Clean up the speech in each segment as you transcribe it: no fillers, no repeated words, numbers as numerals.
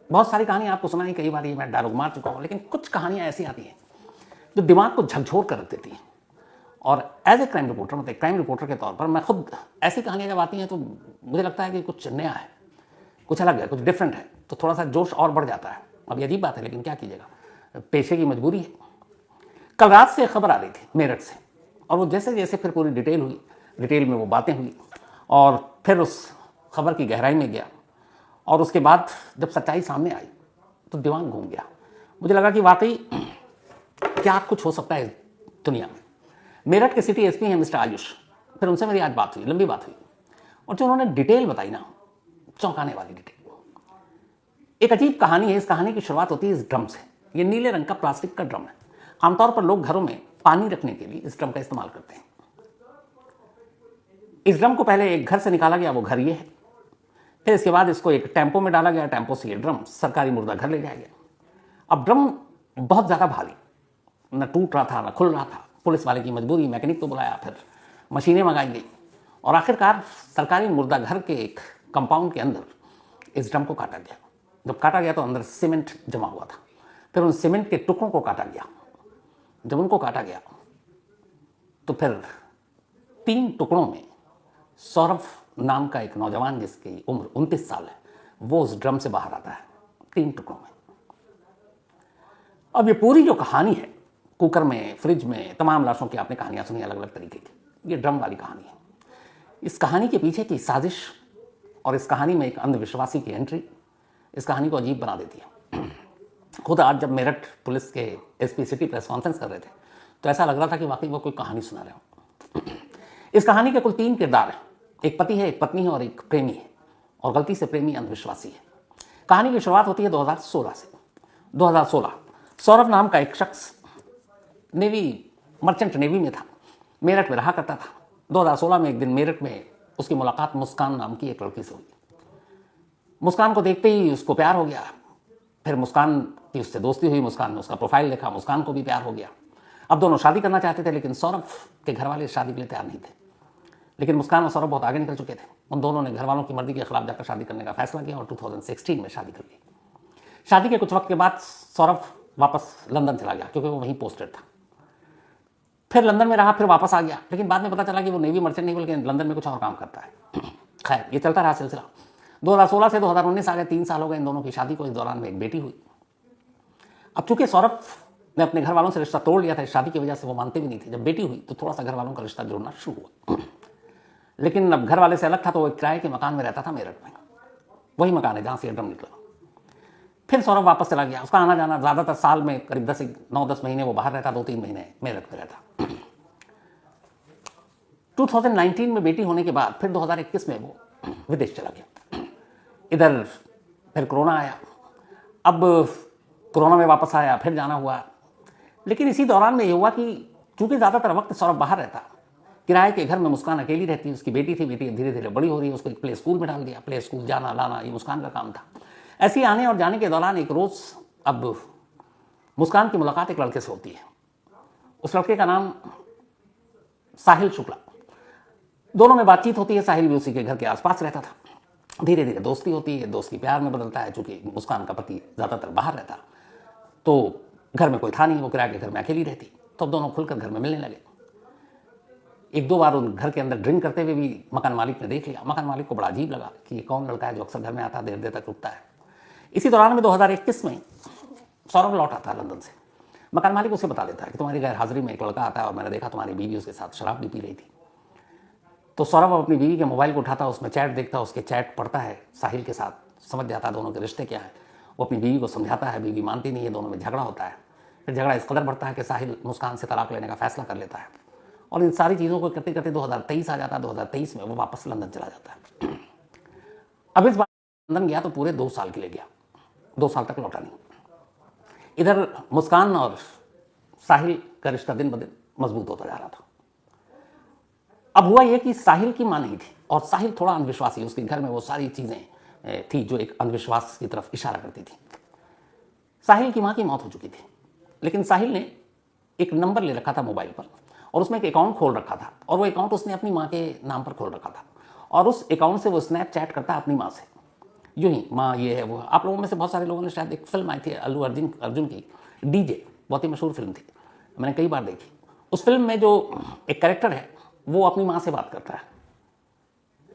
बहुत सारी कहानियाँ आपको सुनाई, कई बार ये मैं डायलॉग मार चुका हूँ, लेकिन कुछ कहानियाँ ऐसी आती हैं जो दिमाग को झकझोर कर रख देती हैं। और एज ए क्राइम रिपोर्टर, मतलब क्राइम रिपोर्टर के तौर पर मैं खुद ऐसी कहानियाँ जब आती हैं तो मुझे लगता है कि कुछ नया है, कुछ अलग है, कुछ डिफरेंट है, तो थोड़ा सा जोश और बढ़ जाता है। अब ये अजीब बात है, लेकिन क्या कीजिएगा, पेशे की मजबूरी है। कल रात से खबर आ रही थी मेरठ से, और वो जैसे जैसे फिर पूरी डिटेल हुई, डिटेल में वो बातें हुई, और फिर उस खबर की गहराई में गया, और उसके बाद जब सच्चाई सामने आई तो दिमाग घूम गया। मुझे लगा कि वाकई क्या कुछ हो सकता है इस दुनिया में। मेरठ के सिटी एसपी हैं मिस्टर आयुष, फिर उनसे मेरी आज बात हुई, लंबी बात हुई, और जो उन्होंने डिटेल बताई ना, चौंकाने वाली डिटेल। एक अजीब कहानी है। इस कहानी की शुरुआत होती है इस ड्रम से। ये नीले रंग का प्लास्टिक का ड्रम है। आमतौर पर लोग घरों में पानी रखने के लिए इस ड्रम का इस्तेमाल करते हैं। इस ड्रम को पहले एक घर से निकाला गया, वो घर ये है। फिर इसके बाद इसको एक टेम्पो में डाला गया, टेम्पो से ये ड्रम सरकारी मुर्दा घर ले जाया गया। अब ड्रम बहुत ज़्यादा भारी, न टूट रहा था न खुल रहा था। पुलिस वाले की मजबूरी, मैकेनिक को बुलाया, फिर मशीनें मंगाई गई, और आखिरकार सरकारी मुर्दा घर के एक कंपाउंड के अंदर इस ड्रम को काटा गया। जब काटा गया तो अंदर सीमेंट जमा हुआ था। फिर उन सीमेंट के टुकड़ों को काटा गया। जब उनको काटा गया तो फिर 3 टुकड़ों में सौरभ नाम का एक नौजवान, जिसकी उम्र 29 साल है, वो उस ड्रम से बाहर आता है 3 टुकड़ों में। अब ये पूरी जो कहानी है, कुकर में, फ्रिज में, तमाम लाशों की आपने कहानियां सुनी अलग अलग तरीके की, ये ड्रम वाली कहानी है। इस कहानी के पीछे की साजिश और इस कहानी में एक अंधविश्वासी की एंट्री इस कहानी को अजीब बना देती है। खुद आज जब मेरठ पुलिस के एसपी सिटी प्रेस कॉन्फ्रेंस कर रहे थे तो ऐसा लग रहा था कि वाकई वो कोई कहानी सुना रहे हो। इस कहानी के कुल 3 किरदार हैं। एक पति है, एक पत्नी है और एक प्रेमी है, और गलती से प्रेमी अंधविश्वासी है। कहानी की शुरुआत होती है 2016 से। 2016 सौरभ नाम का एक शख्स नेवी, मर्चेंट नेवी में था, मेरठ में रहा करता था। 2016 में एक दिन मेरठ में उसकी मुलाकात मुस्कान नाम की एक लड़की से हुई। मुस्कान को देखते ही उसको प्यार हो गया। फिर मुस्कान की उससे दोस्ती हुई, मुस्कान ने उसका प्रोफाइल देखा, मुस्कान को भी प्यार हो गया। अब दोनों शादी करना चाहते थे, लेकिन सौरभ के घर वाले शादी के लिए तैयार नहीं थे। लेकिन मुस्कान और सौरभ बहुत आगे निकल चुके थे। उन दोनों ने घर वालों की मर्जी के खिलाफ जाकर शादी करने का फैसला किया और 2016 में शादी कर ली। शादी के कुछ वक्त के बाद सौरभ वापस लंदन चला गया, क्योंकि वो वहीं पोस्टेड था। फिर लंदन में रहा, फिर वापस आ गया, लेकिन बाद में पता चला कि वो नेवी मर्चेंट नहीं, बल्कि लंदन में कुछ और काम करता है। खैर, ये चलता रहा सिलसिला। 2016 से 2019 आ गए, 3 साल हो गए इन दोनों की शादी को। इस दौरान में एक बेटी हुई। अब चूंकि सौरभ ने अपने घर वालों से रिश्ता तोड़ लिया था इस शादी की वजह से, वो मानते भी नहीं थे। जब बेटी हुई तो थोड़ा सा घर वालों का रिश्ता जुड़ना शुरू हुआ। लेकिन अब घर वाले से अलग था, तो वो एक किराए के मकान में रहता था मेरठ में। वही मकान है जहाँ से ड्रम निकला। फिर सौरभ वापस चला गया। उसका आना जाना ज़्यादातर साल में करीब 9-10 महीने वो बाहर रहता, 2-3 महीने मेरठ में रहता। 2019 में बेटी होने के बाद फिर 2021 में वो विदेश चला गया। इधर फिर कोरोना आया। अब कोरोना में वापस आया, फिर जाना हुआ। लेकिन इसी दौरान में ये हुआ कि चूंकि ज़्यादातर वक्त सौरभ बाहर रहता, किराए के घर में मुस्कान अकेली रहती। उसकी बेटी थी, बेटी धीरे धीरे बड़ी हो रही है, उसको एक प्ले स्कूल में डाल दिया। प्ले स्कूल जाना लाना ये मुस्कान का काम था। ऐसे ही आने और जाने के दौरान एक रोज़ अब मुस्कान की मुलाकात एक लड़के से होती है। उस लड़के का नाम साहिल शुक्ला। दोनों में बातचीत होती है। साहिल भी उसी के घर के आसपास रहता था। धीरे धीरे दोस्ती होती है, दोस्ती प्यार में बदलता है। चूंकि मुस्कान का पति ज़्यादातर बाहर रहता तो घर में कोई था नहीं, वो किराए के घर में अकेली रहती, तो अब दोनों खुलकर घर में मिलने लगे। 1-2 बार उन घर के अंदर ड्रिंक करते हुए भी मकान मालिक ने देख लिया। मकान मालिक को बड़ा अजीब लगा कि ये कौन लड़का है जो अक्सर घर में आता, देर देर तक रुकता है। इसी दौरान में 2021 में सौरभ लौट आता है लंदन से। मकान मालिक उसे बता देता है कि तुम्हारी गैर हाजिरी में एक लड़का आता है और मैंने देखा तुम्हारी बीवी उसके साथ शराब भी पी रही थी। तो सौरभ अपनी बीवी के मोबाइल को उठाता, उसमें चैट देखता, उसके चैट पढ़ता है साहिल के साथ, समझ जाता है दोनों के रिश्ते क्या है। वो अपनी बीवी को समझाता है, बीवी मानती नहीं है, दोनों में झगड़ा होता है। फिर झगड़ा इस कदर बढ़ता है कि साहिल मुस्कान से तलाक लेने का फैसला कर लेता है। और इन सारी चीज़ों को करते करते 2023 आ जाता है। 2023 में वो वापस लंदन चला जाता है। अब इस बार लंदन गया तो पूरे 2 साल के लिए गया, 2 साल तक लौटा नहीं। इधर मुस्कान और साहिल का रिश्ता दिन ब दिन मजबूत होता जा रहा था। अब हुआ यह कि साहिल की मां नहीं थी और साहिल थोड़ा अंधविश्वासी। उसके घर में वो सारी चीज़ें थी जो एक अंधविश्वास की तरफ इशारा करती थी। साहिल की मां की मौत हो चुकी थी, लेकिन साहिल ने एक नंबर ले रखा था मोबाइल पर और उसमें एक अकाउंट खोल रखा था, और वो अकाउंट उसने अपनी मां के नाम पर खोल रखा था। और उस अकाउंट से वो स्नैपचैट करता अपनी मां से। यूं ही माँ ये है वो। आप लोगों में से बहुत सारे लोगों ने शायद एक फिल्म आई थी अल्लू अर्जुन की, डीजे, बहुत ही मशहूर फिल्म थी, मैंने कई बार देखी। उस फिल्म में जो एक कैरेक्टर है वो अपनी माँ से बात करता है।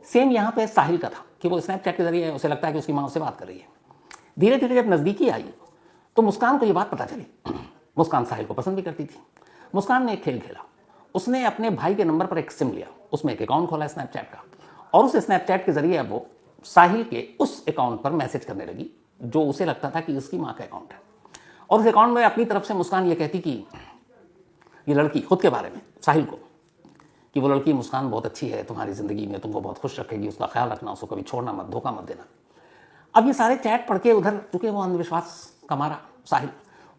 सेम यहाँ पे साहिल का था कि वो स्नैपचैट के जरिए उसे लगता है कि उसकी माँ उससे बात कर रही है। धीरे धीरे जब नज़दीकी आई तो मुस्कान को ये बात पता चली। मुस्कान साहिल को पसंद भी करती थी। मुस्कान ने एक खेल खेला, उसने अपने भाई के नंबर पर एक सिम लिया, उसमें एक अकाउंट खोला स्नैपचैट का, और उस स्नैपचैट के जरिए अब वो साहिल के उस अकाउंट पर मैसेज करने लगी जो उसे लगता था कि उसकी माँ का अकाउंट है। और उस अकाउंट में अपनी तरफ से मुस्कान ये कहती कि ये लड़की, खुद के बारे में साहिल को, कि वो लड़की मुस्कान बहुत अच्छी है, तुम्हारी ज़िंदगी में तुमको बहुत खुश रखेगी, उसका ख्याल रखना, उसको कभी छोड़ना मत, धोखा मत देना। अब ये सारे चैट पढ़ के उधर, चूंकि वो अंधविश्वास का मारा साहिल,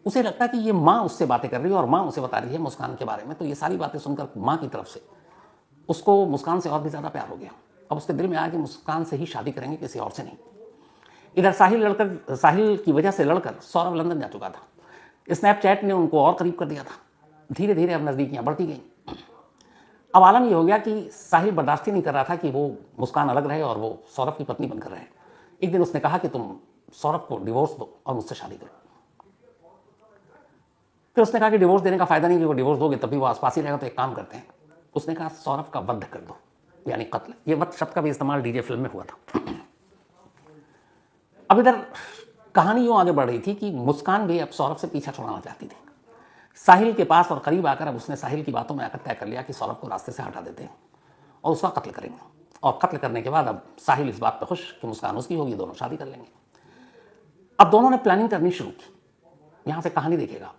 उसे लगता कि ये माँ उससे बातें कर रही है और माँ उसे बता रही है मुस्कान के बारे में। तो ये सारी बातें सुनकर माँ की तरफ से उसको मुस्कान से और भी ज़्यादा प्यार हो गया। अब उसके दिल में आया कि मुस्कान से ही शादी करेंगे, किसी और से नहीं। इधर साहिल की वजह से लड़कर सौरभ लंदन जा चुका था। स्नैपचैट ने उनको और करीब कर दिया था। धीरे धीरे अब नज़दीकियाँ बढ़ती गईं। अब आलम ये हो गया कि साहिल बर्दाश्त ही नहीं कर रहा था कि वो मुस्कान अलग रहे और वो सौरभ की पत्नी बनकर रहे। एक दिन उसने कहा कि तुम सौरभ को डिवोर्स दो और मुझसे शादी करो। फिर उसने कहा कि डिवोर्स देने का फायदा नहीं, कि वो डिवोर्स दोगे तभी वो आसपास ही रहेगा, तो एक काम करते हैं, उसने कहा सौरभ का वध कर दो, यानी कत्ल। ये वध शब्द का भी इस्तेमाल डीजे फिल्म में हुआ था। अब इधर कहानी यूं आगे बढ़ रही थी कि मुस्कान भी अब सौरभ से पीछा छुड़ाना चाहती थी। साहिल के पास और करीब आकर अब उसने साहिल की बातों में आकर तय कर लिया कि सौरभ को रास्ते से हटा देते हैं और उसका कत्ल करेंगे। और कत्ल करने के बाद अब साहिल इस बात पर खुश कि मुस्कान उसकी होगी, दोनों शादी कर लेंगे। अब दोनों ने प्लानिंग करनी शुरू की। यहाँ से कहानी देखिएगा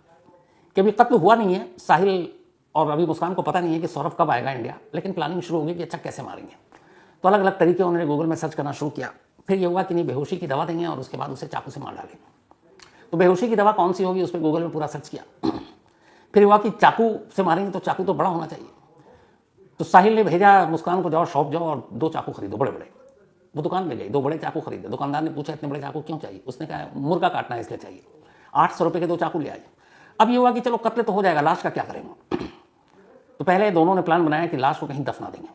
कि अभी कत्ल हुआ नहीं है, साहिल और अभी मुस्कान को पता नहीं है कि सौरभ कब आएगा इंडिया, लेकिन प्लानिंग शुरू होगी कि अच्छा कैसे मारेंगे। तो अलग अलग तरीके उन्होंने गूगल में सर्च करना शुरू किया। फिर ये हुआ कि नहीं, बेहोशी की दवा देंगे और उसके बाद उसे चाकू से मार डालेंगे। तो बेहोशी की दवा कौन सी होगी, उस पर गूगल में पूरा सर्च किया। फिर हुआ कि चाकू से मारेंगे तो चाकू तो बड़ा होना चाहिए। तो साहिल ने भेजा मुस्कान को, जाओ शॉप जाओ और 2 चाकू खरीदो बड़े बड़े। वो दुकान में गई, 2 बड़े चाकू खरीदे। दुकानदार ने पूछा इतने बड़े चाकू क्यों चाहिए? उसने कहा मुर्गा काटना है इसलिए चाहिए। 800 रुपये के 2 चाकू ले आए। अब ये हुआ कि चलो कत्ल तो हो जाएगा, लाश का क्या करेंगे? तो पहले दोनों ने प्लान बनाया कि लाश को कहीं दफना देंगे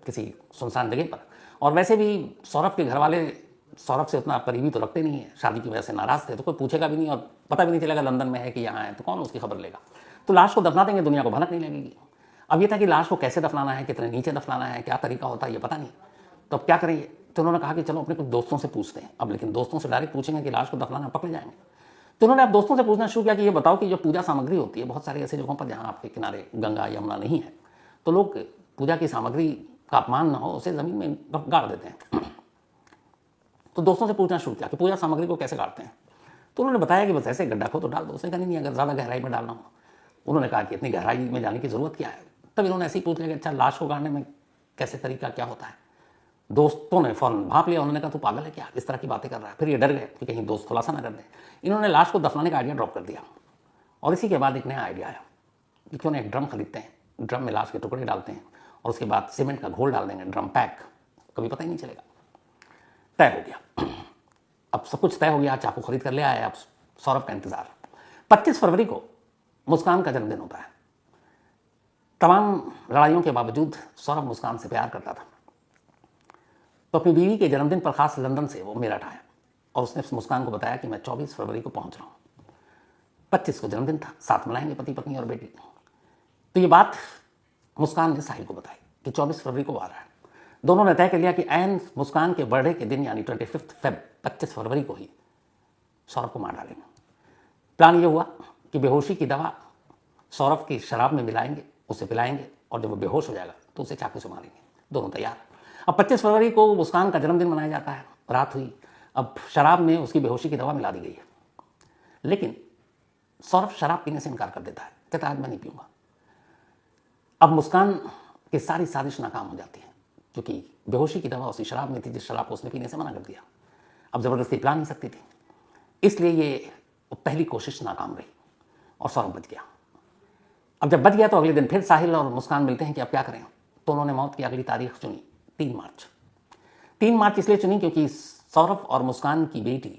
किसी सुनसान जगह पर। और वैसे भी सौरभ के घर वाले सौरभ से उतना करीबी तो रखते नहीं है, शादी की वजह से नाराज थे, तो कोई पूछेगा भी नहीं और पता भी नहीं चलेगा लंदन में है कि यहाँ है, तो कौन उसकी खबर लेगा। तो लाश को दफना देंगे, दुनिया को भनक नहीं लगेगी। अब ये था कि लाश को कैसे दफनाना है, कितने नीचे दफनाना है, क्या तरीका होता है ये पता नहीं। तो अब क्या करेंगे? तो उन्होंने कहा कि चलो अपने कुछ दोस्तों से पूछते हैं। अब लेकिन दोस्तों से डायरेक्ट पूछेंगे कि लाश को दफनाना, पकड़े जाएंगे। तो उन्होंने अब दोस्तों से पूछना शुरू किया कि ये बताओ कि जो पूजा सामग्री होती है, बहुत सारी ऐसी जगहों पर जहाँ आपके किनारे गंगा यमुना नहीं है, तो लोग पूजा की सामग्री का अपमान ना हो उसे ज़मीन में गाड़ देते हैं। तो दोस्तों से पूछना शुरू किया कि पूजा सामग्री को कैसे गाड़ते हैं। तो उन्होंने बताया कि बस ऐसे गड्ढा खो तो डाल दो। उसने कहा नहीं, अगर ज़्यादा गहराई में डालना हो। उन्होंने कहा कि इतनी गहराई में जाने की ज़रूरत क्या है। तब इन्होंने ऐसे ही पूछ लिया कि अच्छा लाश को गाड़ने में कैसे तरीका क्या होता है। दोस्तों ने फ़ौरन भाप लिया। उन्होंने कहा तू पागल है क्या, इस तरह की बातें कर रहा है। फिर ये डर गए कि कहीं दोस्त खुलासा ना कर दें। इन्होंने लाश को दफनाने का आइडिया ड्रॉप कर दिया। और इसी के बाद एक नया आइडिया आया कि क्यों ना एक ड्रम खरीदते हैं, ड्रम में लाश के टुकड़े डालते हैं और उसके बाद सीमेंट का घोल डाल देंगे, ड्रम पैक, कभी पता ही नहीं चलेगा। तय हो गया। अब सब कुछ तय हो गया, चाकू खरीद कर ले आए। अब सौरभ का इंतजार। 25 फरवरी को मुस्कान का जन्मदिन होता है। तमाम लड़ाइयों के बावजूद सौरभ मुस्कान से प्यार करता था। तो अपनी बीवी के जन्मदिन पर खास लंदन से वो मेरठ आया और उसने मुस्कान को बताया कि मैं 24 फरवरी को पहुंच रहा हूँ। 25 को जन्मदिन था, साथ मनाएंगे पति पत्नी और बेटी। तो ये बात मुस्कान ने साहिल को बताई कि 24 फरवरी को आ रहा है। दोनों ने तय कर लिया कि ऐन मुस्कान के बर्थडे के दिन यानी 25 फेब 25 फरवरी को ही सौरभ को मार डालेंगे। प्लान ये हुआ कि बेहोशी की दवा सौरभ की शराब में मिलाएंगे, उसे पिलाएंगे और जब वो बेहोश हो जाएगा तो उसे चाकू से मारेंगे। दोनों तैयार। अब 25 फरवरी को मुस्कान का जन्मदिन मनाया जाता है। रात हुई, अब शराब में उसकी बेहोशी की दवा मिला दी गई है। लेकिन सौरभ शराब पीने से इनकार कर देता है, कहता है आज मैं नहीं पीऊंगा। अब मुस्कान की सारी साजिश नाकाम हो जाती है क्योंकि बेहोशी की दवा उसी शराब में थी जिस शराब को उसने पीने से मना कर दिया। अब ज़बरदस्ती पिला नहीं सकती थी, इसलिए ये पहली कोशिश नाकाम रही और सौरभ बच गया। अब जब बच गया तो अगले दिन फिर साहिल और मुस्कान मिलते हैं कि अब क्या करें। तो उन्होंने मौत की अगली तारीख चुनी, 3 मार्च। 3 मार्च इसलिए चुनी क्योंकि सौरभ और मुस्कान की बेटी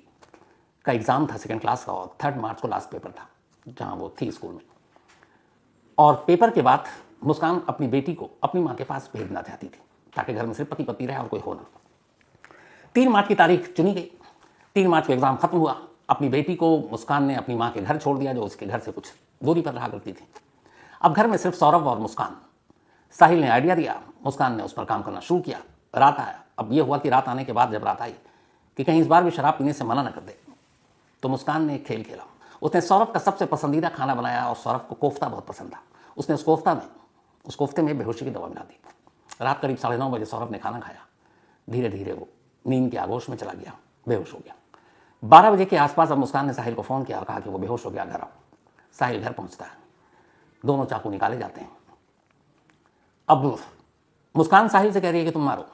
का एग्ज़ाम था 2nd क्लास का और 3 मार्च को लास्ट पेपर था जहाँ वो थी स्कूल में। और पेपर के बाद मुस्कान अपनी बेटी को अपनी माँ के पास भेजना चाहती थी ताकि घर में सिर्फ पति पत्नी रहे और कोई हो ना। 3 मार्च की तारीख चुनी गई। 3 मार्च को एग्ज़ाम खत्म हुआ। अपनी बेटी को मुस्कान ने अपनी माँ के घर छोड़ दिया, जो उसके घर से कुछ दूरी पर रहा करती थी। अब घर में सिर्फ सौरभ और मुस्कान। साहिल ने आइडिया दिया, मुस्कान ने उस पर काम करना शुरू किया। रात आया। अब यह हुआ कि रात आने के बाद जब रात आई कि कहीं इस बार भी शराब पीने से मना न कर दे, तो मुस्कान ने एक खेल खेला। उसने सौरभ का सबसे पसंदीदा खाना बनाया और सौरभ को कोफ्ता बहुत पसंद था। उसने उस कोफ्ते में बेहोशी की दवा मिला दी। रात करीब 9:30 बजे सौरभ ने खाना खाया। धीरे धीरे वो नींद के आगोश में चला गया, बेहोश हो गया। 12 बजे के आसपास अब मुस्कान ने साहिल को फ़ोन किया और कहा कि वो बेहोश हो गया, घर आओ। साहिल घर पहुंचता है। दोनों चाकू निकाले जाते हैं। अब मुस्कान साहिल से कह रही है कि तुम मारो।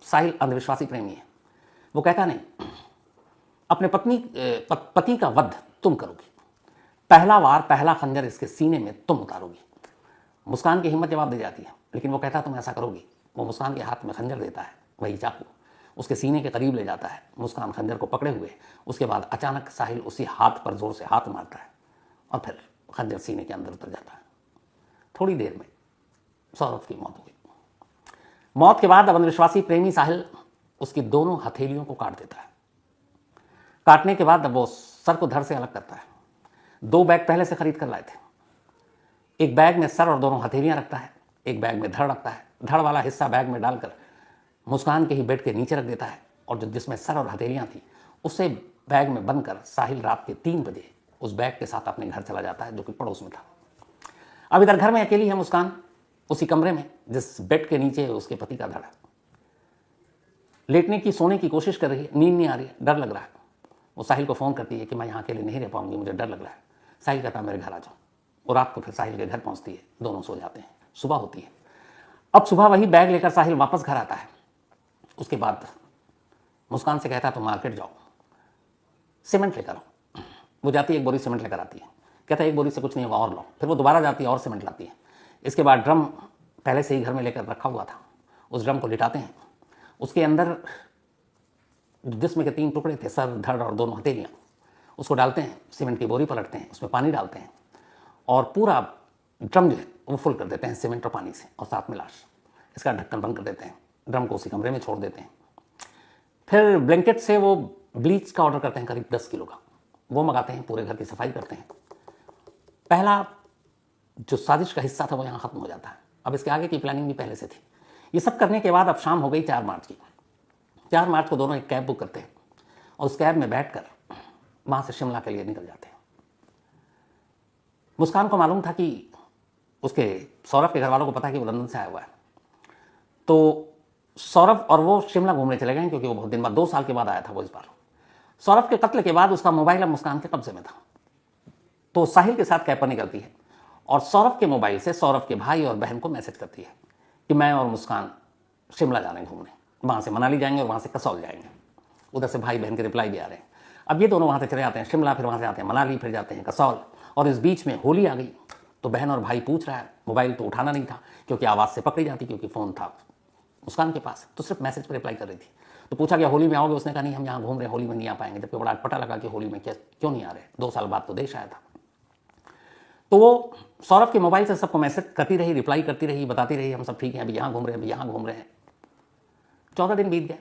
साहिल अंधविश्वासी प्रेमी है। वो कहता नहीं, अपने पति का वध तुम करोगी। पहला वार, पहला खंजर इसके सीने में तुम उतारोगी। मुस्कान की हिम्मत जवाब दे जाती है, लेकिन वो कहता तुम ऐसा करोगी। वो मुस्कान के हाथ में खंजर देता है, वही चाकू उसके सीने के करीब ले जाता है। मुस्कान खंजर को पकड़े हुए, उसके बाद अचानक साहिल उसी हाथ पर जोर से हाथ मारता है और फिर खंजर सीने के अंदर उतर जाता है। थोड़ी देर में सौरभ की मौत हो गई। मौत के बाद अब अंधविश्वासी प्रेमी साहिल उसकी दोनों हथेलियों को काट देता है। काटने के बाद अब वो सर को धड़ से अलग करता है। 2 बैग पहले से खरीद कर लाए थे। एक बैग में सर और दोनों हथेलियां रखता है, एक बैग में धड़ रखता है। धड़ वाला हिस्सा बैग में डालकर मुस्कान के ही बेड के नीचे रख देता है और जो जिसमें सर और हथेलियां थी उसे बैग में बंद कर साहिल रात के 3 बजे उस बैग के साथ अपने घर चला जाता है, जो कि पड़ोस में था। अब इधर घर में अकेली है मुस्कान, उसी कमरे में जिस बेड के नीचे उसके पति का धड़ है। लेटने की, सोने की कोशिश कर रही है, नींद नहीं आ रही है, डर लग रहा है। वो साहिल को फ़ोन करती है कि मैं यहाँ अकेले नहीं रह पाऊंगी, मुझे डर लग रहा है। साहिल कहता है मेरे घर आ जाओ। वो रात को फिर साहिल के घर पहुँचती है, दोनों सो जाते हैं। सुबह होती है। अब सुबह वही बैग लेकर साहिल वापस घर आता है। उसके बाद मुस्कान से कहता है तुम मार्केट जाओ, सीमेंट लेकर आओ। वो जाती है, 1 बोरी सीमेंट लेकर आती है। कहता है 1 बोरी से कुछ नहीं होगा, और लो। फिर वो दोबारा जाती है और सीमेंट लाती है। इसके बाद ड्रम पहले से ही घर में लेकर रखा हुआ था, उस ड्रम को लिटाते हैं। उसके अंदर जिस्म के 3 टुकड़े थे, सर, धड़ और दोनों हथेलियाँ, उसको डालते हैं। सीमेंट की बोरी पलटते हैं, उसमें पानी डालते हैं और पूरा ड्रम जो है वो फुल कर देते हैं सीमेंट और पानी से, और साथ में लाश। इसका ढक्कन बंद कर देते हैं। ड्रम को उसी कमरे में छोड़ देते हैं। फिर ब्लैंकेट से वो ब्लीच का ऑर्डर करते हैं, करीब 10 किलो का। वो मंगाते हैं, पूरे घर की सफाई करते हैं। पहला जो साजिश का हिस्सा था वो यहाँ ख़त्म हो जाता है। अब इसके आगे की प्लानिंग भी पहले से थी। ये सब करने के बाद अब शाम हो गई 4 मार्च की। 4 मार्च को दोनों एक कैब बुक करते हैं और उस कैब में बैठकर वहाँ से शिमला के लिए निकल जाते हैं। मुस्कान को मालूम था कि उसके सौरभ के घर वालों को पता है कि वो लंदन से आया हुआ है, तो सौरभ और वो शिमला घूमने चले गए, क्योंकि वो बहुत दिन बाद, 2 साल के बाद आया था वो इस बार। सौरभ के कत्ल के बाद उसका मोबाइल अब मुस्कान के कब्जे में था, तो साहिल के साथ कैब पर निकलती है और सौरभ के मोबाइल से सौरभ के भाई और बहन को मैसेज करती है कि मैं और मुस्कान शिमला जा रहे हैं घूमने, वहाँ से मनाली जाएंगे और वहाँ से कसौल जाएंगे। उधर से भाई बहन के रिप्लाई भी आ रहे हैं। अब ये दोनों वहाँ से चले जाते हैं शिमला, फिर वहाँ से आते हैं मनाली, फिर जाते हैं कसौल, और इस बीच में होली आ गई। तो बहन और भाई पूछ रहा है, मोबाइल तो उठाना नहीं था क्योंकि आवाज़ से पकड़ी जाती, क्योंकि फ़ोन था मुस्कान के पास, तो सिर्फ मैसेज पर रिप्लाई कर रही थी। तो पूछा गया होली में आओगे? उसने कहा नहीं, हम यहाँ घूम रहे हैं, होली में नहीं आ पाएंगे। जबकि बड़ा अटपटा लगा कि होली में क्यों नहीं आ रहे, 2 साल बाद तो देश आया था। तो वो सौरभ के मोबाइल से सबको मैसेज करती रही, रिप्लाई करती रही, बताती रही हम सब ठीक हैं, अभी यहाँ घूम रहे हैं, अभी यहाँ घूम रहे हैं। 14 दिन बीत गए।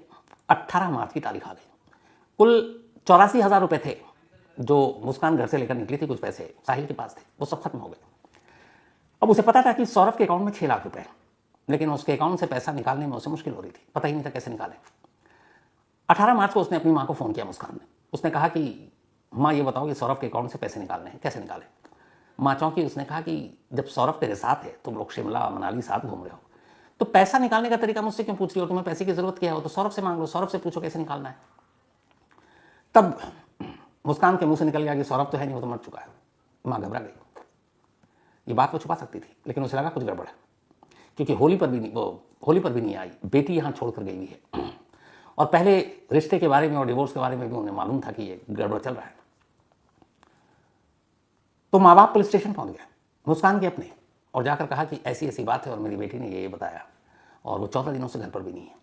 18 मार्च की तारीख आ गई। कुल 84,000 रुपये थे जो मुस्कान घर से लेकर निकली थी, कुछ पैसे साहिल के पास थे, वो सब खत्म हो गए। अब उसे पता था कि सौरभ के अकाउंट में 6 लाख रुपए, लेकिन उसके अकाउंट से पैसा निकालने में उसे मुश्किल हो रही थी, पता ही नहीं था कैसे निकाले। 18 मार्च को उसने अपनी माँ को फ़ोन किया मुस्कान ने। उसने कहा कि माँ ये बताओ कि सौरभ के अकाउंट से पैसे निकालने हैं, कैसे निकालें? माँ चौंकी। उसने कहा कि जब सौरभ तेरे साथ है, तुम लोग शिमला मनाली साथ घूम रहे हो, तो पैसा निकालने का तरीका मुझसे क्यों पूछ रही हो? तुम्हें पैसे की ज़रूरत क्या हो तो सौरभ से मांग लो, सौरभ से पूछो कैसे निकालना है। तब मुस्कान के मुंह से निकल गया कि सौरभ तो है नहीं, वो तो मर चुका है। माँ घबरा गई। ये बात वो छुपा सकती थी, लेकिन उसे लगा कुछ गड़बड़ है, क्योंकि होली पर भी नहीं आई, बेटी यहाँ छोड़ कर गई हुई है, और पहले रिश्ते के बारे में और डिवोर्स के बारे में भी उन्हें मालूम था कि ये गड़बड़ चल रहा है। तो माँ बाप पुलिस स्टेशन पहुँच गए मुस्कान के अपने, और जाकर कहा कि ऐसी ऐसी बात है और मेरी बेटी ने ये बताया, और वो 14 दिनों से घर पर भी नहीं है।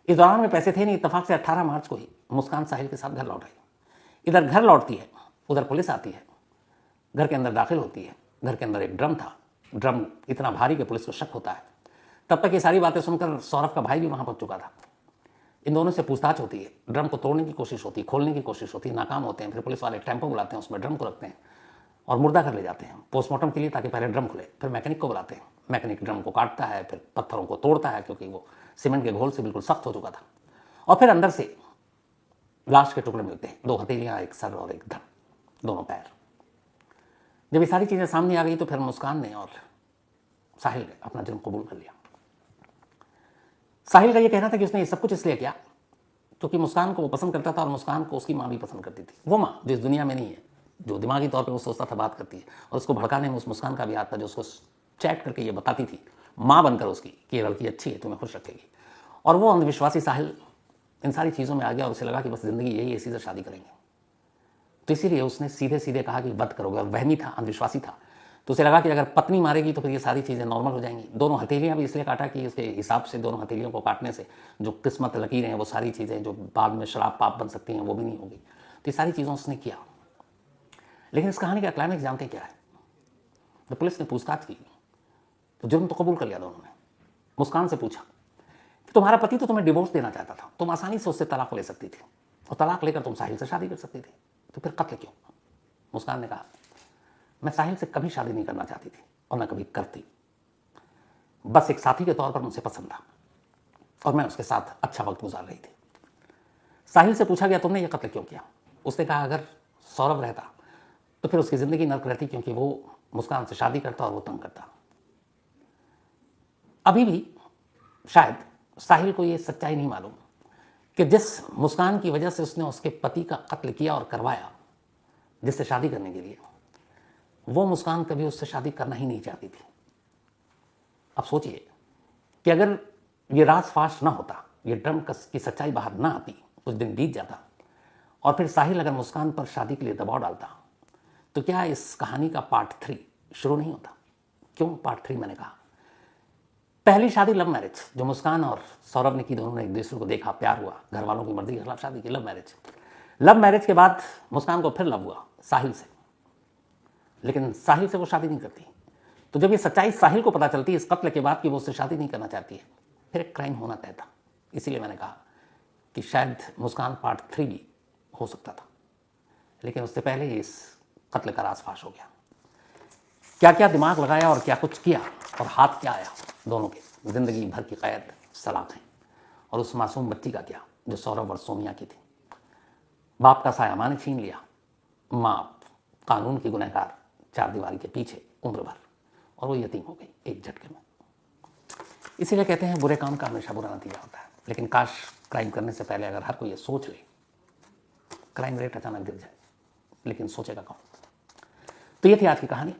इस दौरान में पैसे थे नहीं। इत्तेफाक से 18 मार्च को ही मुस्कान साहिल के साथ घर लौट आई। इधर घर लौटती है, उधर पुलिस आती है, घर के अंदर दाखिल होती है। घर के अंदर एक ड्रम था, ड्रम इतना भारी कि पुलिस को शक होता है। तब तक ये सारी बातें सुनकर सौरभ का भाई भी वहाँ पहुँच चुका था। इन दोनों से पूछताछ होती है, ड्रम को तोड़ने की कोशिश होती है, खोलने की कोशिश होती है, नाकाम होते हैं। फिर पुलिस वाले टेम्पो बुलाते हैं, उसमें ड्रम को रखते हैं और मुर्दा कर ले जाते हैं पोस्टमार्टम के लिए, ताकि पहले ड्रम खुले। फिर मैकेनिक को बुलाते हैं, मैकेनिक ड्रम को काटता है, फिर पत्थरों को तोड़ता है, क्योंकि वो सीमेंट के घोल से बिल्कुल सख्त हो चुका था। और फिर अंदर से लाश के टुकड़े मिलते हैं, 2 हथेलियाँ, एक सर और एक धड़, दोनों पैर। जब ये सारी चीज़ें सामने आ गई तो फिर मुस्कान ने और साहिल ने अपना जुर्म कबूल कर लिया। साहिल का ये कहना था कि उसने ये सब कुछ इसलिए किया क्योंकि मुस्कान को वो पसंद करता था और मुस्कान को उसकी माँ भी पसंद करती थी। वो माँ जो इस दुनिया में नहीं है, जो दिमागी तौर पे वो सोचता था बात करती है, और उसको भड़काने में उस मुस्कान का भी हाथ था, जो उसको चैट करके ये बताती थी माँ बनकर उसकी कि ये लड़की अच्छी है, तुम्हें खुश रखेगी। और वो अंधविश्वासी साहिल इन सारी चीज़ों में आ गया और उसे लगा कि बस ज़िंदगी यही है, इसी से शादी करेंगे। तो इसीलिए उसने सीधे सीधे कहा कि वध करोगे। और वहमी था, अंधविश्वासी था, तो उसे लगा कि अगर पत्नी मारेगी तो फिर ये सारी चीज़ें नॉर्मल हो जाएंगी। दोनों हथेलियाँ भी इसलिए काटा कि उसके हिसाब से दोनों हथेलियों को काटने से जो किस्मत लकीरें हैं, वो सारी चीज़ें जो बाद में शराब पाप बन सकती हैं, वो भी नहीं होगी। तो ये सारी चीज़ों उसने किया। लेकिन इस कहानी का क्लाइमेक्स जानते क्या है? तो पुलिस ने पूछताछ की तो जुर्म तो कबूल कर लिया दोनों ने। मुस्कान से पूछा कि तुम्हारा पति तो तुम्हें डिवोर्स देना चाहता था, तुम आसानी से उससे तलाक ले सकती थी, और तलाक लेकर तुम साहिल से शादी कर सकती थी, तो फिर कत्ल क्यों? मुस्कान ने कहा, मैं साहिल से कभी शादी नहीं करना चाहती थी और मैं कभी करती, बस एक साथी के तौर पर मुझे पसंद था और मैं उसके साथ अच्छा वक्त गुजार रही थी। साहिल से पूछा गया तुमने ये कत्ल क्यों किया? उसने कहा अगर सौरभ रहता तो फिर उसकी ज़िंदगी नर्क रहती, क्योंकि वो मुस्कान से शादी करता और वो तंग करता। अभी भी शायद साहिल को ये सच्चाई नहीं मालूम कि जिस मुस्कान की वजह से उसने उसके पति का कत्ल किया और करवाया, जिससे शादी करने के लिए, वो मुस्कान कभी उससे शादी करना ही नहीं चाहती थी। अब सोचिए कि अगर ये राज फाश ना होता, ये ड्रम की सच्चाई बाहर ना आती, कुछ दिन बीत जाता और फिर साहिल अगर मुस्कान पर शादी के लिए दबाव डालता, तो क्या इस कहानी का पार्ट 3 शुरू नहीं होता? क्यों पार्ट 3 मैंने कहा? पहली शादी लव मैरिज जो मुस्कान और सौरभ ने की, दोनों ने एक दूसरे को देखा, प्यार हुआ, घर वालों की मर्जी के खिलाफ शादी की, लव मैरिज। लव मैरिज के बाद मुस्कान को फिर लव हुआ साहिल से, लेकिन साहिल से वो शादी नहीं करती। तो जब ये सच्चाई साहिल को पता चलती है इस कत्ल के बाद कि वो उससे शादी नहीं करना चाहती है, फिर एक क्राइम होना तय था। इसीलिए मैंने कहा कि शायद मुस्कान पार्ट 3 भी हो सकता था, लेकिन उससे पहले इस कत्ल का राज फाश हो गया। क्या क्या दिमाग लगाया और क्या कुछ किया और हाथ क्या आया, दोनों के जिंदगी भर की कैद, सलाखें। और उस मासूम बच्ची का क्या, जो सौरभ और सोनिया की थी। बाप का साया माँ ने छीन लिया, माँ कानून की गुनहगार, 4 दीवारी के पीछे उम्र भर, और वो यतीम हो गई एक झटके में। इसीलिए कहते हैं बुरे काम का हमेशा बुरा नतीजा होता है। लेकिन काश क्राइम करने से पहले अगर हर कोई ये सोच ले, क्राइम रेट अचानक गिर जाए, लेकिन सोचेगा कौन? तो ये थी आज की कहानी।